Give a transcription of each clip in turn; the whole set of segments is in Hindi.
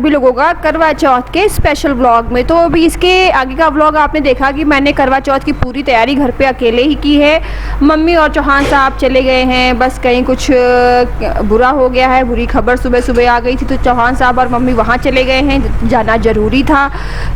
सभी लोगों का करवा चौथ के स्पेशल व्लॉग में। तो अभी इसके आगे का व्लॉग आपने देखा कि मैंने करवा चौथ की पूरी तैयारी घर पे अकेले ही की है। मम्मी और चौहान साहब चले गए हैं, बस कहीं कुछ बुरा हो गया है, बुरी खबर सुबह सुबह आ गई थी, तो चौहान साहब और मम्मी वहाँ चले गए हैं, जाना ज़रूरी था।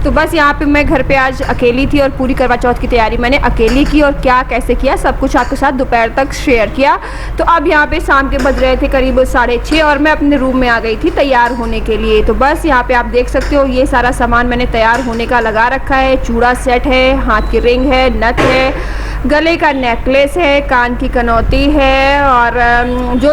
तो बस यहाँ पे मैं घर पे आज अकेली थी और पूरी करवा चौथ की तैयारी मैंने अकेली की, और क्या कैसे किया सब कुछ आपके साथ दोपहर तक शेयर किया। तो अब यहाँ पे शाम के बज रहे थे करीब 6:30 और मैं अपने रूम में आ गई थी तैयार होने के लिए। तो बस यहाँ पे आप देख सकते हो ये सारा सामान मैंने तैयार होने का लगा रखा है। चूड़ा सेट है, हाथ की रिंग है, नथ है, गले का नेकलेस है, कान की कनौती है, और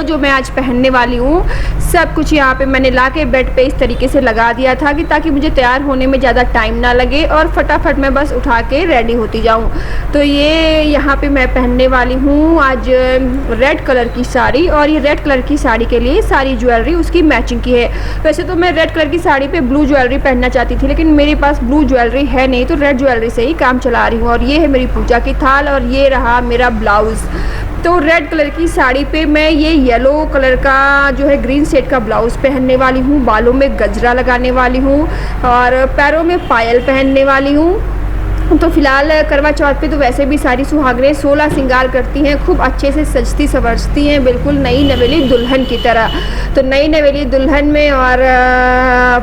जो मैं आज पहनने वाली हूँ सब कुछ यहाँ पे मैंने ला के बेड पे इस तरीके से लगा दिया था कि ताकि मुझे तैयार होने में ज़्यादा टाइम ना लगे और फटाफट मैं बस उठा के रेडी होती जाऊँ। तो ये यहाँ पे मैं पहनने वाली हूँ आज रेड कलर की साड़ी, और ये रेड कलर की साड़ी के लिए सारी ज्वेलरी उसकी मैचिंग की है। वैसे तो मैं रेड कलर की साड़ी पे ब्लू ज्वेलरी पहनना चाहती थी, लेकिन मेरे पास ब्लू ज्वेलरी है नहीं, तो रेड ज्वेलरी से ही काम चला रही हूँ। और ये है मेरी पूजा की थाल, और ये रहा मेरा ब्लाउज़। तो रेड कलर की साड़ी पे मैं ये येलो कलर का जो है ग्रीन शेड का ब्लाउज़ पहनने वाली हूँ, बालों में गजरा लगाने वाली हूँ और पैरों में पायल पहनने वाली हूँ। तो फिलहाल करवा चौथ पे तो वैसे भी सारी सुहागनें 16 श्रृंगार करती हैं, खूब अच्छे से सजती संवरती हैं, बिल्कुल नई नवेली दुल्हन की तरह। तो नई नवेली दुल्हन में और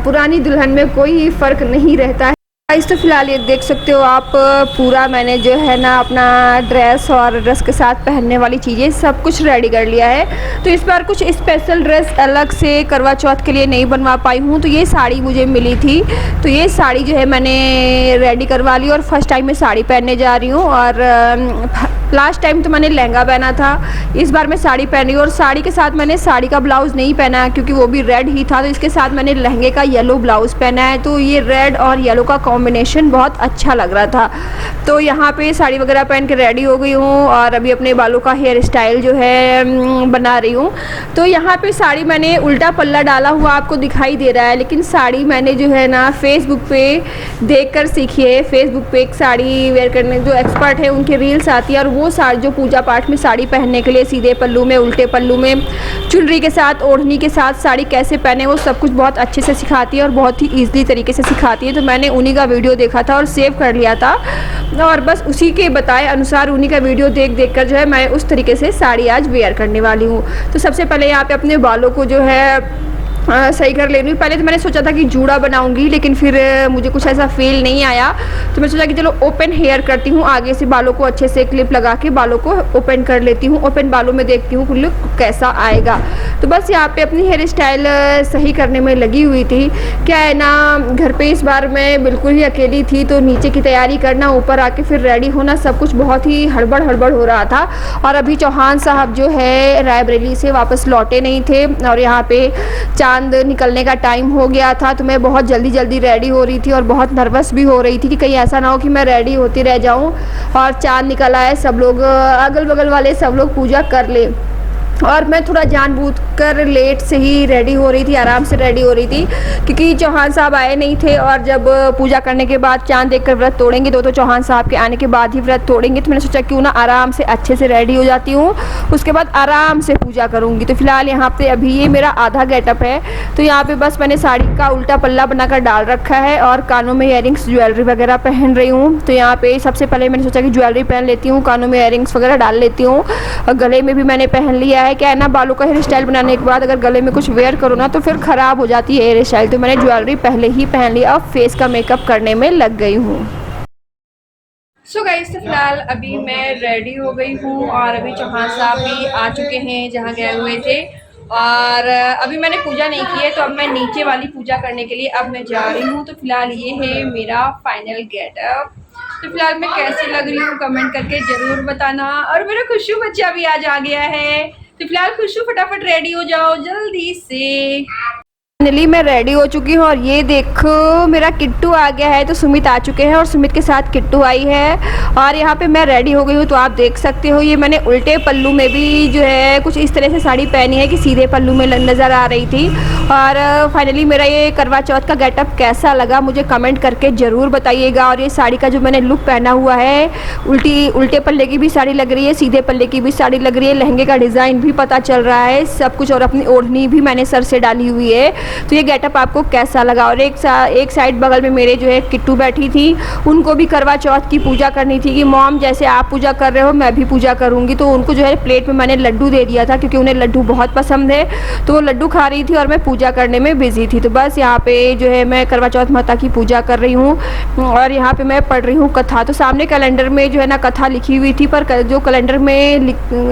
पुरानी दुल्हन में कोई फ़र्क नहीं रहता है। इस तो फिलहाल ये देख सकते हो आप, पूरा मैंने जो है ना अपना ड्रेस और ड्रेस के साथ पहनने वाली चीज़ें सब कुछ रेडी कर लिया है। तो इस बार कुछ स्पेशल ड्रेस अलग से करवा चौथ के लिए नहीं बनवा पाई हूँ। तो ये साड़ी मुझे मिली थी, तो ये साड़ी जो है मैंने रेडी करवा ली, और फर्स्ट टाइम मैं साड़ी पहनने जा रही हूँ। और लास्ट टाइम तो मैंने लहंगा पहना था, इस बार मैं साड़ी पहन रही हूँ। और साड़ी के साथ मैंने साड़ी का ब्लाउज़ नहीं पहना क्योंकि वो भी रेड ही था, तो इसके साथ मैंने लहंगे का येलो ब्लाउज़ पहना है। तो ये रेड और येलो का कॉम्बिनेशन बहुत अच्छा लग रहा था। तो यहाँ पे साड़ी वगैरह पहन के रेडी हो गई हूँ, और अभी अपने बालों का हेयर स्टाइल जो है बना रही हूँ। तो यहाँ पे साड़ी मैंने उल्टा पल्ला डाला हुआ आपको दिखाई दे रहा है, लेकिन साड़ी मैंने जो है ना फेसबुक पे देख कर सीखी है। फेसबुक पे एक साड़ी वेयर करने जो एक्सपर्ट है उनकी रील्स आती है, और वो साड़ी जो पूजा पाठ में साड़ी पहनने के लिए सीधे पल्लू में, उल्टे पल्लू में, चुनरी के साथ, ओढ़नी के साथ साड़ी कैसे पहने, वो सब कुछ बहुत अच्छे से सिखाती है और बहुत ही ईजिली तरीके से सिखाती है। तो मैंने उन्हीं का वीडियो देखा था और सेव कर लिया था, और बस उसी के बताए अनुसार उन्हीं का वीडियो देख कर जो है मैं उस तरीके से साड़ी आज वेयर करने वाली हूँ। तो सबसे पहले यहाँ पे अपने बालों को जो है सही कर ले रही हूँ। पहले तो मैंने सोचा था कि जूड़ा बनाऊंगी, लेकिन फिर मुझे कुछ ऐसा फील नहीं आया, तो मैं सोचा कि चलो ओपन हेयर करती हूँ। आगे से बालों को अच्छे से क्लिप लगा के बालों को ओपन कर लेती हूँ, ओपन बालों में देखती हूँ लुक कैसा आएगा। तो बस यहाँ पे अपनी हेयर स्टाइल सही करने में लगी हुई थी। क्या है ना, घर पर इस बार मैं बिल्कुल ही अकेली थी, तो नीचे की तैयारी करना, ऊपर आके फिर रेडी होना, सब कुछ बहुत ही हड़बड़ हो रहा था। और अभी चौहान साहब जो है रायबरेली से वापस लौटे नहीं थे, और यहाँ पे चांद निकलने का टाइम हो गया था। तो मैं बहुत जल्दी रेडी हो रही थी और बहुत नर्वस भी हो रही थी कि कहीं ऐसा ना हो कि मैं रेडी होती रह जाऊं और चांद निकल आए, सब लोग अगल बगल वाले सब लोग पूजा कर ले। और मैं थोड़ा जानबूझकर लेट से ही रेडी हो रही थी, आराम से रेडी हो रही थी, क्योंकि चौहान साहब आए नहीं थे, और जब पूजा करने के बाद चांद देखकर व्रत तोड़ेंगे तो चौहान साहब के आने के बाद ही व्रत तोड़ेंगे। तो मैंने सोचा क्यों ना आराम से अच्छे से रेडी हो जाती हूँ, उसके बाद आराम से पूजा करूँगी। तो फिलहाल यहाँ पे अभी ये मेरा आधा गेटअप है। तो यहाँ पे बस मैंने साड़ी का उल्टा पल्ला बनाकर डाल रखा है, और कानों में इयरिंग्स ज्वेलरी वगैरह पहन रही हूँ। तो यहाँ पे सबसे पहले मैंने सोचा कि ज्वेलरी पहन लेती हूँ, कानों में इयरिंग्स वगैरह डाल लेती हूँ, और गले में भी मैंने पहन लिया है। क्या है ना, बालों का हेयर स्टाइल बनाने के बाद अगर गले में कुछ वेयर करो ना तो फिर ख़राब हो जाती है हेयर स्टाइल। तो मैंने ज्वेलरी पहले ही पहन लिया, अब फेस का मेकअप करने में लग गई हूँ। सो गाइस, तो फिलहाल अभी मैं रेडी हो गई हूँ, और अभी चौहान साहब भी आ चुके हैं जहाँ गए हुए थे, और अभी मैंने पूजा नहीं की है, तो अब मैं नीचे वाली पूजा करने के लिए अब मैं जा रही हूँ। तो फिलहाल ये है मेरा फाइनल गेटअप। तो फिलहाल मैं कैसे लग रही हूँ कमेंट करके ज़रूर बताना। और मेरा खुशू बच्चा भी आज आ गया है, तो फिलहाल खुशू फटाफट रेडी हो जाओ जल्दी से। फाइनली मैं रेडी हो चुकी हूँ, और ये देखो मेरा किट्टू आ गया है। तो सुमित आ चुके हैं और सुमित के साथ किट्टू आई है, और यहाँ पे मैं रेडी हो गई हूँ। तो आप देख सकते हो ये मैंने उल्टे पल्लू में भी जो है कुछ इस तरह से साड़ी पहनी है कि सीधे पल्लू में नज़र आ रही थी। और फाइनली मेरा ये करवा चौथ का गेटअप कैसा लगा मुझे कमेंट करके ज़रूर बताइएगा। और ये साड़ी का जो मैंने लुक पहना हुआ है, उल्टे पल्ले की भी साड़ी लग रही है, सीधे पल्ले की भी साड़ी लग रही है, लहंगे का डिज़ाइन भी पता चल रहा है सब कुछ, और अपनी ओढ़नी भी मैंने सर से डाली हुई है। तो ये गेटअप आपको कैसा लगा। और एक साइड बगल में मेरे जो है किट्टू बैठी थी, उनको भी करवा चौथ की पूजा करनी थी कि मॉम जैसे आप पूजा कर रहे हो मैं भी पूजा करूँगी। तो उनको जो है प्लेट में मैंने लड्डू दे दिया था क्योंकि उन्हें लड्डू बहुत पसंद है, तो वो लड्डू खा रही थी और मैं पूजा करने में बिजी थी। तो बस यहाँ पे जो है मैं करवा चौथ माता की पूजा कर रही हूँ और यहाँ पे मैं पढ़ रही हूँ कथा। तो सामने कैलेंडर में जो है ना कथा लिखी हुई थी, पर जो कैलेंडर में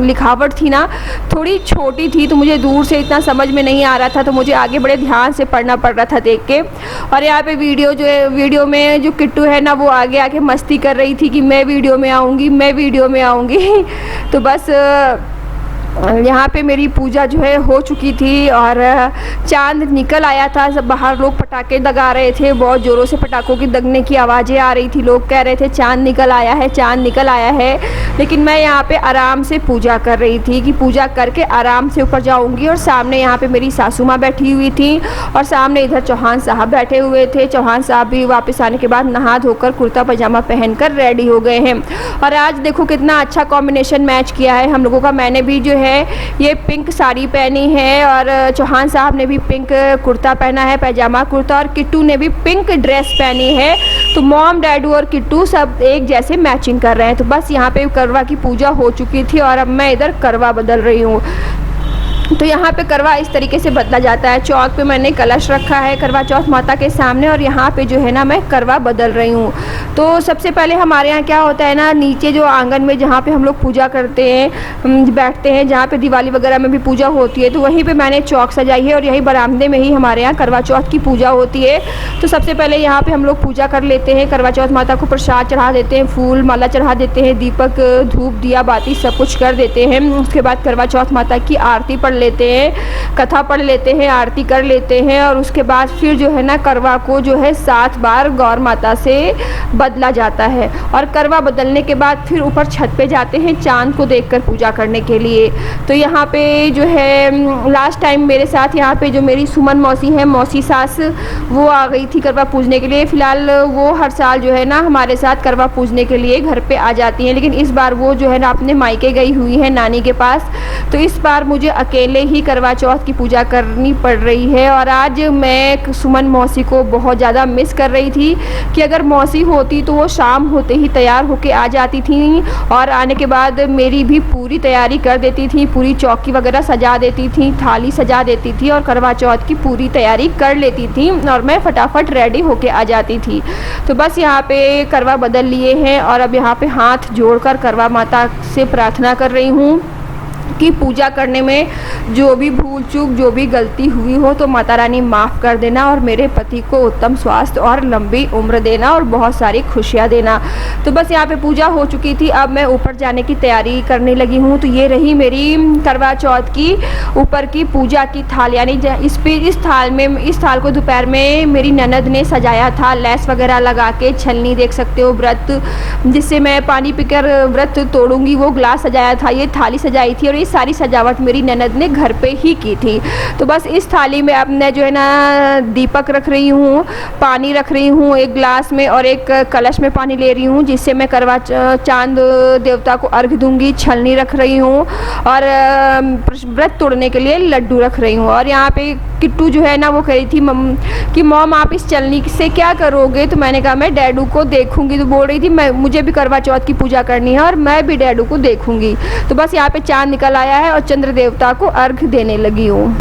लिखावट थी ना थोड़ी छोटी थी, तो मुझे दूर से इतना समझ में नहीं आ रहा था, तो मुझे आगे बड़े ध्यान से पढ़ना पड़ रहा था देख के। और यहाँ पे वीडियो में जो किट्टू है ना वो आगे आके मस्ती कर रही थी कि मैं वीडियो में आऊँगी, मैं वीडियो में आऊँगी। तो बस यहाँ पे मेरी पूजा जो है हो चुकी थी और चांद निकल आया था। सब बाहर लोग पटाखे दगा रहे थे, बहुत ज़ोरों से पटाखों की दगने की आवाज़ें आ रही थी, लोग कह रहे थे चांद निकल आया है, चांद निकल आया है। लेकिन मैं यहाँ पे आराम से पूजा कर रही थी कि पूजा करके आराम से ऊपर जाऊँगी। और सामने यहाँ पे मेरी सासू माँ बैठी हुई थी और सामने इधर चौहान साहब बैठे हुए थे। चौहान साहब भी वापस आने के बाद नहा धोकर कुर्ता पजामा पहनकर रेडी हो गए हैं। और आज देखो कितना अच्छा कॉम्बिनेशन मैच किया है हम लोगों का। मैंने भी जो है ये पिंक साड़ी पहनी है और चौहान साहब ने भी पिंक कुर्ता पहना है, पैजामा कुर्ता, और किट्टू ने भी पिंक ड्रेस पहनी है। तो मॉम डैडू और किट्टू सब एक जैसे मैचिंग कर रहे हैं। तो बस यहाँ पे करवा की पूजा हो चुकी थी और अब मैं इधर करवा बदल रही हूँ। तो यहाँ पे करवा इस तरीके से बदला जाता है। चौक पे मैंने कलश रखा है करवा चौथ माता के सामने और यहाँ पे जो है ना मैं करवा बदल रही हूँ। तो सबसे पहले हमारे यहाँ क्या होता है ना, नीचे जो आंगन में जहाँ पे हम लोग पूजा करते हैं, बैठते हैं, जहाँ पे दिवाली वगैरह में भी पूजा होती है, तो वहीं पे मैंने चौक सजाई है और यही बरामदे में ही हमारे यहाँ करवा चौथ की पूजा होती है। तो सबसे पहले यहाँ पर हम लोग पूजा कर लेते हैं, करवा चौथ माता को प्रसाद चढ़ा देते हैं, फूल माला चढ़ा देते हैं, दीपक धूप दिया बाती सब कुछ कर देते हैं। उसके बाद करवा चौथ माता की आरती पढ़ लेते हैं, कथा पढ़ लेते हैं, आरती कर लेते हैं और उसके बाद फिर जो है ना करवा को जो है 7 बार गौर माता से बदला जाता है। और करवा बदलने के बाद फिर ऊपर छत पे जाते हैं चांद को देखकर पूजा करने के लिए। तो यहाँ पे जो है लास्ट टाइम मेरे साथ यहाँ पे जो मेरी सुमन मौसी है, मौसी सास, वो आ गई थी करवा पूजने के लिए। फ़िलहाल वो हर साल जो है ना हमारे साथ करवा पूजने के लिए घर पे आ जाती हैं, लेकिन इस बार वो जो है ना अपने मायके गई हुई है नानी के पास। तो इस बार मुझे अकेले ही करवा चौथ की पूजा करनी पड़ रही है। और आज मैं सुमन मौसी को बहुत ज़्यादा मिस कर रही थी कि अगर मौसी होती तो वो शाम होते ही तैयार होके आ जाती थी और आने के बाद मेरी भी पूरी तैयारी कर देती थी, पूरी चौकी वगैरह सजा देती थी, थाली सजा देती थी और करवा चौथ की पूरी तैयारी कर लेती थी और मैं फटाफट रेडी होके आ जाती थी। तो बस यहाँ पे करवा बदल लिए हैं और अब यहाँ पे हाथ जोड़कर करवा माता से प्रार्थना कर रही हूँ कि पूजा करने में जो भी भूल चूक, जो भी गलती हुई हो तो माता रानी माफ़ कर देना और मेरे पति को उत्तम स्वास्थ्य और लंबी उम्र देना और बहुत सारी खुशियाँ देना। तो बस यहाँ पे पूजा हो चुकी थी, अब मैं ऊपर जाने की तैयारी करने लगी हूँ। तो ये रही मेरी करवा चौथ की ऊपर की पूजा की थाल, यानी इस थाल को दोपहर में मेरी ननद ने सजाया था, लैस वगैरह लगा के, छलनी देख सकते हो, व्रत जिससे मैं पानी पीकर व्रत तोड़ूंगी वो ग्लास सजाया था, ये थाली सजाई थी और ये सारी सजावट मेरी ननद ने घर पे ही की थी। तो बस इस थाली में अब मैं जो है ना दीपक रख रही हूँ, पानी रख रही हूँ एक ग्लास में और एक कलश में पानी ले रही हूँ जिससे मैं करवा चांद देवता को अर्घ दूंगी। छलनी रख रही हूँ और व्रत तोड़ने के लिए लड्डू रख रही हूँ। और यहाँ पे किट्टू जो है ना वो कह रही थी कि मॉम आप इस छलनी से क्या करोगे? तो मैंने कहा मैं डैडू को देखूंगी। तो बोल रही थी मुझे भी करवा चौथ की पूजा करनी है और मैं भी डैडू को देखूंगी। तो बस यहाँ पे चांद निकल आया है और चंद्र देवता को अर्घ देने लगी हूँ।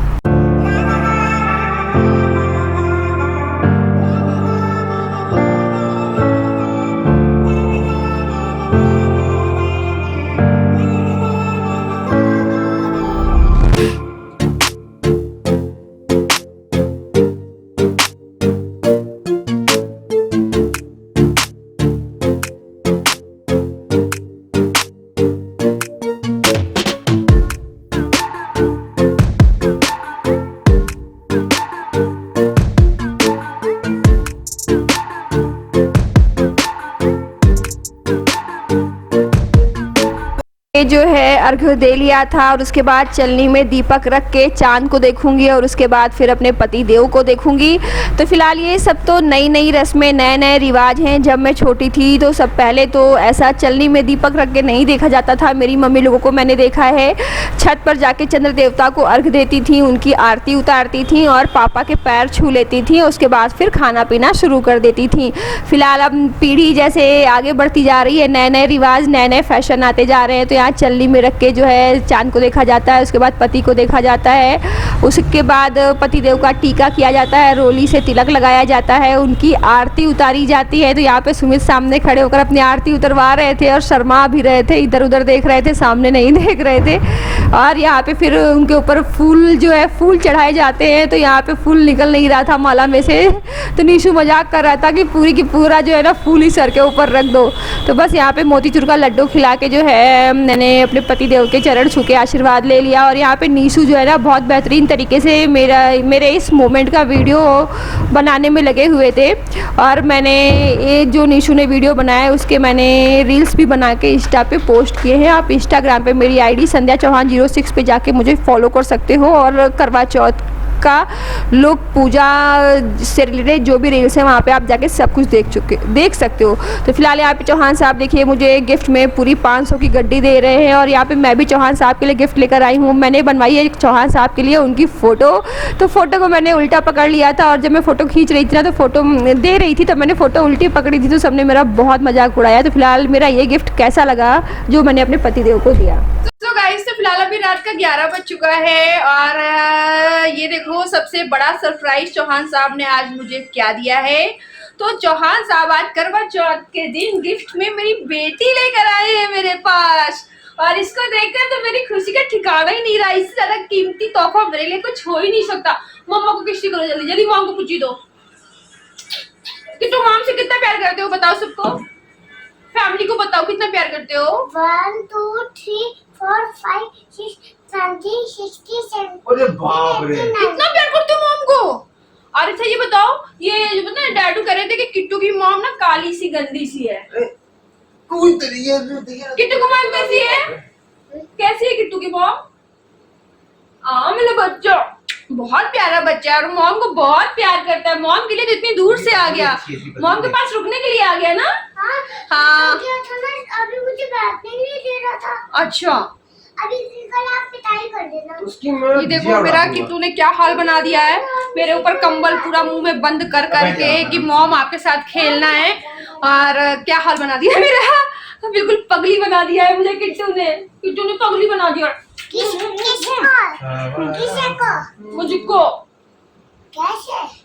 अर्घ दे लिया था और उसके बाद चलनी में दीपक रख के चांद को देखूंगी और उसके बाद फिर अपने पति देव को देखूंगी। तो फिलहाल ये सब तो नई नई रस्में, नए नए रिवाज हैं। जब मैं छोटी थी तो सब पहले तो ऐसा चलनी में दीपक रख के नहीं देखा जाता था। मेरी मम्मी लोगों को मैंने देखा है छत पर जाके चंद्र देवता को अर्घ देती थी, उनकी आरती उतारती थी और पापा के पैर छू लेती थी, उसके बाद फिर खाना पीना शुरू कर देती थी। फिलहाल अब पीढ़ी जैसे आगे बढ़ती जा रही है, नए नए रिवाज, नए नए फैशन आते जा रहे हैं। तो यहाँ चलनी में रख के जो है चांद को देखा जाता है, उसके बाद पति को देखा जाता है, उसके बाद पति देव का टीका किया जाता है, रोली से तिलक लगाया जाता है, उनकी आरती उतारी जाती है। तो यहाँ पे सुमित सामने खड़े होकर अपनी आरती उतरवा रहे थे और शर्मा भी रहे थे, इधर उधर देख रहे थे, सामने नहीं देख रहे थे। और यहाँ पे फिर उनके ऊपर फूल जो है फूल चढ़ाए जाते हैं। तो यहाँ पे फूल निकल नहीं रहा था माला में से, तो नीशू मजाक कर रहा था कि पूरी की पूरा जो है ना फूल ही सर के ऊपर रख दो। तो बस यहाँ पे मोतीचूर का लड्डू खिला के जो है मैंने अपने पति देव के चरण छू के आशीर्वाद ले लिया। और यहाँ पे नीशू जो है ना बहुत बेहतरीन तरीके से मेरे इस मोमेंट का वीडियो बनाने में लगे हुए थे। और मैंने ये जो नीशू ने वीडियो बनाया है उसके मैंने रील्स भी बना के इंस्टा पे पोस्ट किए हैं। आप इंस्टाग्राम पे मेरी आईडी संध्या चौहान 06 पे जाके मुझे फॉलो कर सकते हो और करवा चौथ का लोग पूजा से रिलेटेड जो भी रील्स हैं वहाँ पे आप जाके सब कुछ देख सकते हो। तो फिलहाल यहाँ पे चौहान साहब देखिए मुझे गिफ्ट में पूरी 500 की गड्डी दे रहे हैं। और यहाँ पे मैं भी चौहान साहब के लिए गिफ्ट लेकर आई हूँ। मैंने बनवाई है चौहान साहब के लिए उनकी फ़ोटो। तो फ़ोटो को मैंने उल्टा पकड़ लिया था और जब मैं फ़ोटो खींच रही थी ना तो फ़ोटो दे रही थी तो मैंने फ़ोटो उल्टी पकड़ी थी, तो सबने मेरा बहुत मजाक उड़ाया। तो फिलहाल मेरा ये गिफ्ट कैसा लगा जो मैंने अपने पतिदेव को दिया। तो गाइस तो फिलहाल अभी रात का 11 बज चुका है और ये देखो सबसे बड़ा सरप्राइज चौहान साहब ने आज मुझे क्या दिया है। तो चौहान साहब आज करवा चौथ के दिन गिफ्ट में मेरी बेटी लेकर आए हैं मेरे पास और इसको देखकर तो मेरी खुशी का ठिकाना ही नहीं रहा। इससे ज्यादा कीमती तोहफा मेरे लिए कुछ हो ही नहीं सकता। मम्मा को किसी करो जल्दी जल्दी, मॉम को पूछी दो कि तुम मॉम से कितना प्यार करते हो, बताओ सबको, फैमिली को बताओ कितना प्यार करते हो। 1 2 3 4 5 6 7 67। अरे बाप रे, कितना प्यार करते हो मॉम को। और अच्छा ये बताओ, ये जो पता है डैडू कह रहे थे कि किट्टू की मॉम ना काली सी गंदी सी है। किट्टू की मॉम कैसी है, कैसी है किट्टू की मॉम? मेरा बच्चा बहुत प्यारा बच्चा है और मॉम को बहुत प्यार करता है। मॉम के लिए तो इतनी दूर से आ गया, मॉम के पास रुकने के लिए आ गया ना। हाँ अभी मुझे बैठने नहीं दे रहा था। अच्छा अभी कल आप पिटाई कर देना उसकी। ये देखो मेरा किट्टू ने क्या हाल बना दिया है, मेरे ऊपर कंबल पूरा मुंह में बंद कर करके कि मॉम आपके साथ खेलना है। और क्या हाल बना दिया मेरा, बिल्कुल पगली बना दिया है मुझे किट्टू ने पगली बना दिया। मुझको कैसे?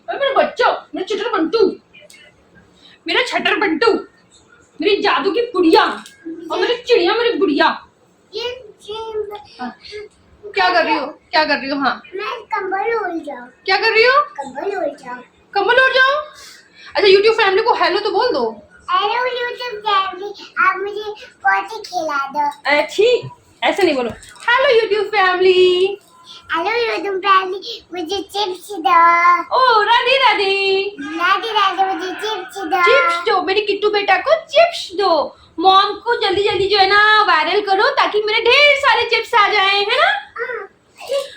मेरा बच्चा, मेरा छटर बंटू, मेरी जादू की गुड़िया और मेरी चिड़िया, मेरी गुड़िया। क्या कर रही हो? हाँ मैं कंबल ओढ़ जाऊं। क्या कर रही हो? कंबल ओढ़ जाओ। अच्छा यूट्यूब फैमिली को हेलो तो बोल दो। हेलो यूट्यूब फैमिली, आप मुझे पोटी खिला दो। अच्छी ऐसे नहीं बोलो, hello YouTube family. Hello YouTube family, मुझे चिप्स दो। ओ राधे राधे मुझे चिप्स दो। चिप्स दो, मेरी किट्टू बेटा को चिप्स दो। मॉम को जल्दी जल्दी जो है ना वायरल करो ताकि मेरे ढेर सारे चिप्स आ जाए, है ना।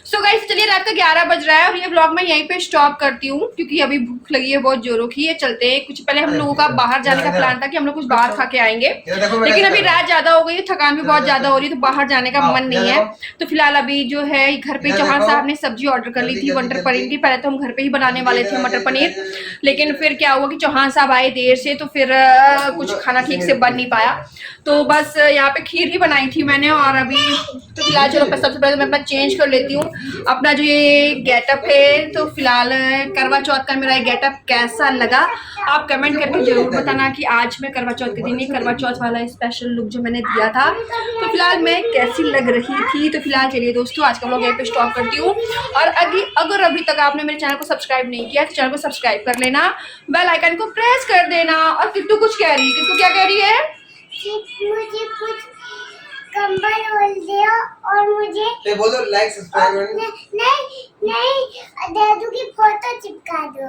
सो गाइस चलिए रात का 11 बज रहा है और ये ब्लॉग मैं यहीं पे स्टॉप करती हूँ क्योंकि अभी भूख लगी है बहुत जोरों की। ये चलते हैं, कुछ पहले हम लोगों का बाहर जाने का प्लान था कि हम लोग कुछ बाहर खा के आएंगे, लेकिन अभी रात ज्यादा हो गई है, थकान भी बहुत ज्यादा हो रही है तो बाहर जाने का मन नहीं है। तो फिलहाल अभी जो है घर पे चौहान साहब ने सब्जी ऑर्डर कर ली थी मटर पनीर की। पहले तो हम घर पे ही बनाने वाले थे मटर पनीर, लेकिन फिर क्या हुआ कि चौहान साहब आए देर से तो फिर कुछ खाना ठीक से बन नहीं पाया। तो बस यहाँ पे खीर ही बनाई थी मैंने। और अभी तो फिलहाल चलो सबसे पहले मैं अपना चेंज कर लेती हूँ अपना जो ये गेटअप है। तो फिलहाल करवा चौथ का मेरा ये गेटअप कैसा लगा आप कमेंट करके जरूर बताना कि आज मैं करवा चौथ के दिन ही करवा चौथ वाला स्पेशल लुक जो मैंने दिया था तो फिलहाल मैं कैसी लग रही थी। तो फिलहाल चलिए दोस्तों आज का व्लॉग यहीं पे स्टॉप करती हूँ। और अगर अभी तक आपने मेरे चैनल को सब्सक्राइब नहीं किया तो चैनल को सब्सक्राइब कर लेना, बेल आइकन को प्रेस कर देना। और किट्टू कुछ कह रही है, किट्टू क्या कह रही है? मुझे कुछ कंबल ओढ़ दो और मुझे बोलो लाइक सब्सक्राइब। नहीं दादू की फोटो चिपका दो।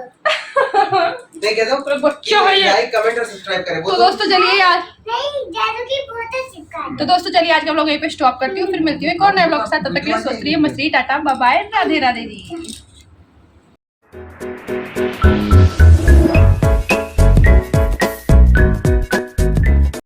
मैं कहता हूँ बच्चा है ये, लाइक कमेंट और सब्सक्राइब करें। तो दोस्तों चलिए यार नहीं दादू की फोटो चिपका तो दोस्तों चलिए आज का व्लॉग यहीं पे स्टॉप करती हूँ, फिर मिलती हूँ एक और नए व्लॉग के साथ। तब तक के लिए सोच रही है मछली tata bye bye, Radhe Radhe जी।